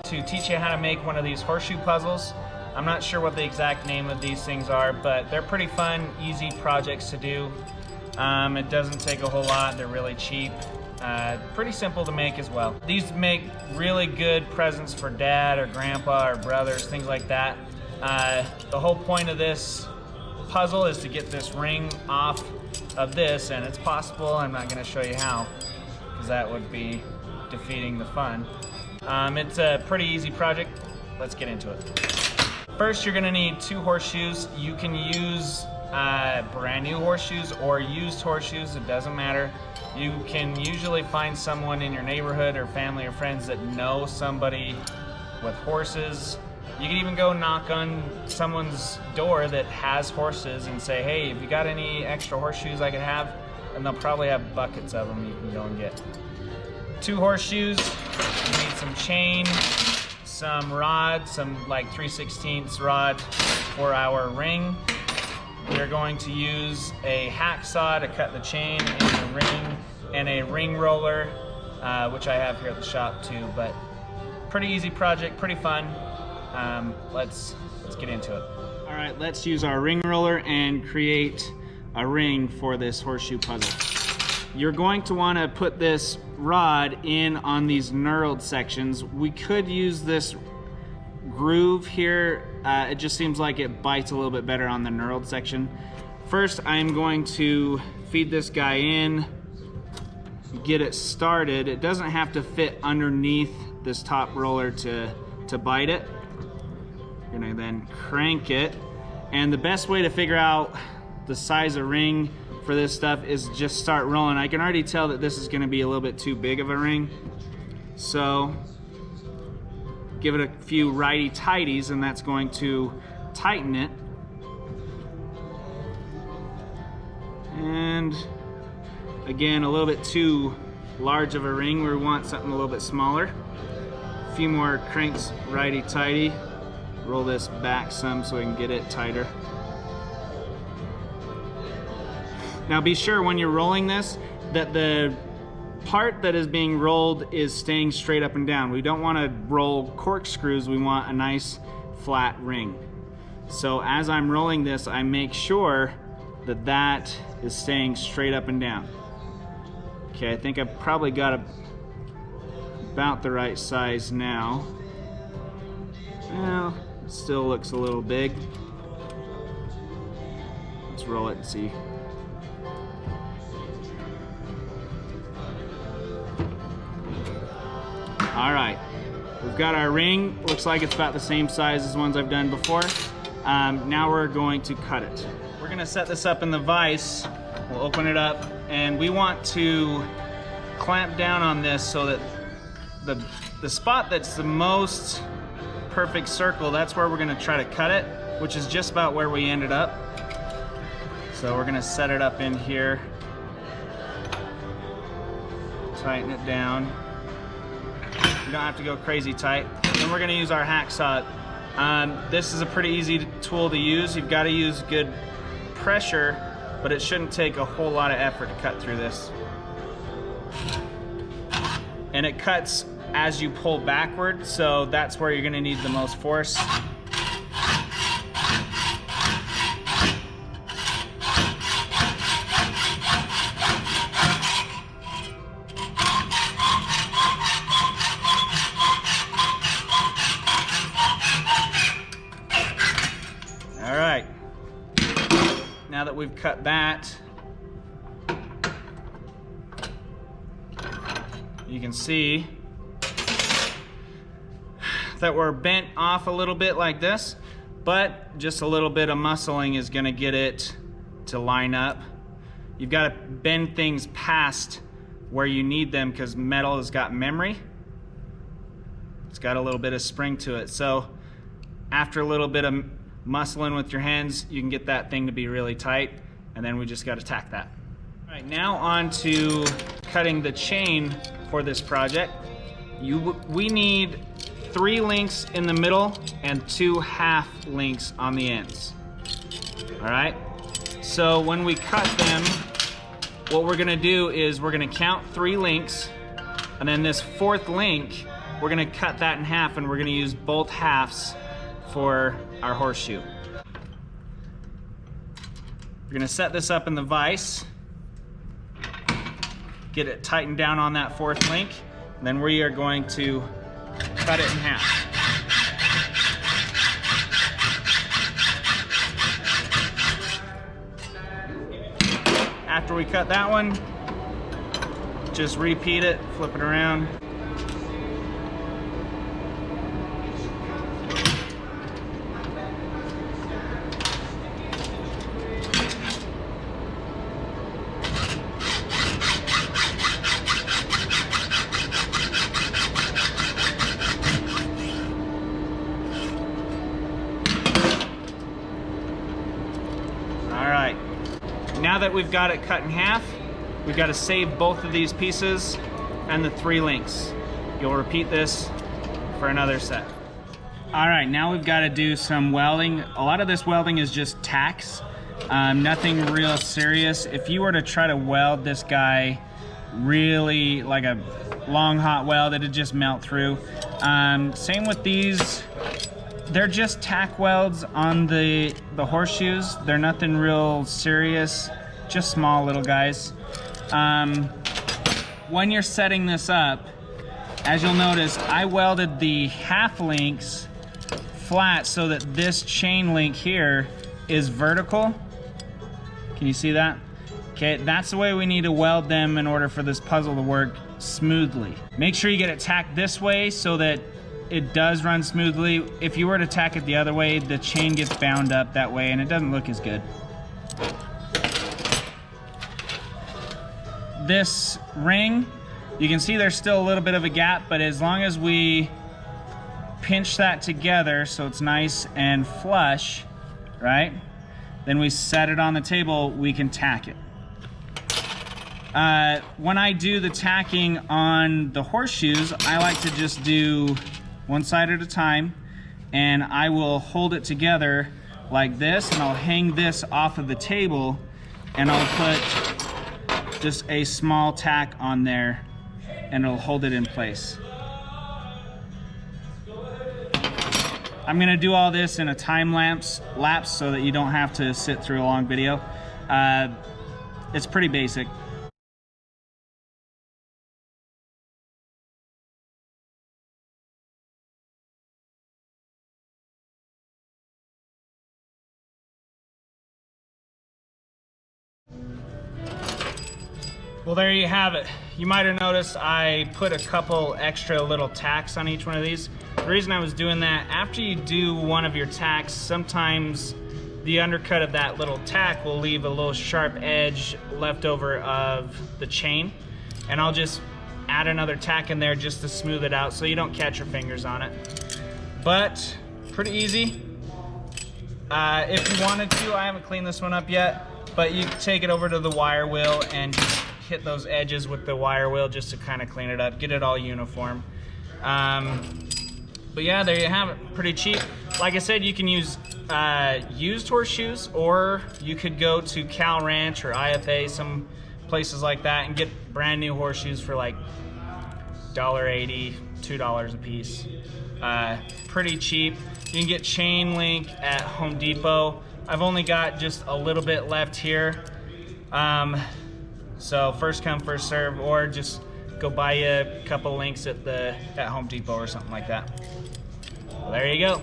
to teach you how to make one of these horseshoe puzzles. I'm not sure what the exact name of these things are, but they're pretty fun, easy projects to do. It doesn't take a whole lot, they're really cheap. Pretty simple to make as well. These make really good presents for dad or grandpa or brothers, things like that. The whole point of this puzzle is to get this ring off of this, and it's possible. I'm not going to show you how, because that would be defeating the fun. It's a pretty easy project. Let's get into it. First, you're going to need 2 horseshoes. You can use brand new horseshoes or used horseshoes, it doesn't matter. You can usually find someone in your neighborhood or family or friends that know somebody with horses. You can even go knock on someone's door that has horses and say, hey, have you got any extra horseshoes I could have? And they'll probably have buckets of them you can go and get. 2 horseshoes, you need some chain, some rod, some like 3/16 rod for our ring. We're going to use a hacksaw to cut the chain and the ring, and a ring roller, which I have here at the shop too, but pretty easy project, pretty fun. Let's get into it. All right, let's use our ring roller and create a ring for this horseshoe puzzle. You're going to want to put this rod in on these knurled sections. We could use this groove here. It just seems like it bites a little bit better on the knurled section. First, I'm going to feed this guy in, get it started. It doesn't have to fit underneath this top roller to bite it. You're gonna then crank it. And the best way to figure out the size of ring for this stuff is just start rolling. I can already tell that this is gonna be a little bit too big of a ring. So give it a few righty-tighties and that's going to tighten it. And again, a little bit too large of a ring. We want something a little bit smaller. A few more cranks righty-tighty. Roll this back some so we can get it tighter. Now be sure when you're rolling this that the part that is being rolled is staying straight up and down. We don't want to roll corkscrews, we want a nice flat ring. So as I'm rolling this, I make sure that that is staying straight up and down. Okay, I think I've probably got about the right size now. Well, it still looks a little big. Let's roll it and see. All right, we've got our ring. Looks like it's about the same size as ones I've done before. Now we're going to cut it. We're gonna set this up in the vise. We'll open it up, and we want to clamp down on this so that the spot that's the most perfect circle, that's where we're gonna try to cut it, which is just about where we ended up. So we're gonna set it up in here, tighten it down. You don't have to go crazy tight. Then we're gonna use our hacksaw. This is a pretty easy tool to use. You've gotta use good pressure, but it shouldn't take a whole lot of effort to cut through this. And it cuts as you pull backward, so that's where you're gonna need the most force. All right, now that we've cut that, you can see that we're bent off a little bit like this, but just a little bit of muscling is gonna get it to line up. You've got to bend things past where you need them because metal has got memory. It's got a little bit of spring to it. So after a little bit of muscling with your hands, you can get that thing to be really tight, and then we just got to tack that. All right, now on to cutting the chain for this project. We need 3 links in the middle and 2 half links on the ends. All right, so when we cut them, what we're gonna do is we're gonna count 3 links, and then this 4th link we're gonna cut that in half and we're gonna use both halves for our horseshoe. We're gonna set this up in the vise, get it tightened down on that 4th link, and then we are going to cut it in half. After we cut that one, just repeat it, flip it around. Now that we've got it cut in half, we've got to save both of these pieces and the 3 links. You'll repeat this for another set. All right, now we've got to do some welding. A lot of this welding is just tacks, nothing real serious. If you were to try to weld this guy really like a long hot weld, it'd just melt through. Same with these. They're just tack welds on the horseshoes. They're nothing real serious, just small little guys. When you're setting this up, as you'll notice, I welded the half links flat so that this chain link here is vertical. Can you see that? Okay, that's the way we need to weld them in order for this puzzle to work smoothly. Make sure you get it tacked this way so that it does run smoothly. If you were to tack it the other way, the chain gets bound up that way and it doesn't look as good. This ring, you can see there's still a little bit of a gap, but as long as we pinch that together so it's nice and flush, right? Then we set it on the table, we can tack it. When I do the tacking on the horseshoes, I like to just do one side at a time, and I will hold it together like this, and I'll hang this off of the table, and I'll put just a small tack on there, and it'll hold it in place. I'm gonna do all this in a time lapse so that you don't have to sit through a long video. It's pretty basic. Well, there you have it. You might have noticed I put a couple extra little tacks on each one of these. The reason I was doing that, after you do one of your tacks, sometimes the undercut of that little tack will leave a little sharp edge left over of the chain. And I'll just add another tack in there just to smooth it out so you don't catch your fingers on it. But pretty easy. If you wanted to, I haven't cleaned this one up yet, but you take it over to the wire wheel and just hit those edges with the wire wheel just to kind of clean it up, get it all uniform. But yeah, there you have it, pretty cheap. Like I said, you can use used horseshoes, or you could go to Cal Ranch or IFA, some places like that, and get brand new horseshoes for like $1.80, $2 a piece. Pretty cheap. You can get chain link at Home Depot. I've only got just a little bit left here. So first come, first serve, or just go buy you a couple links at Home Depot or something like that. Well, there you go.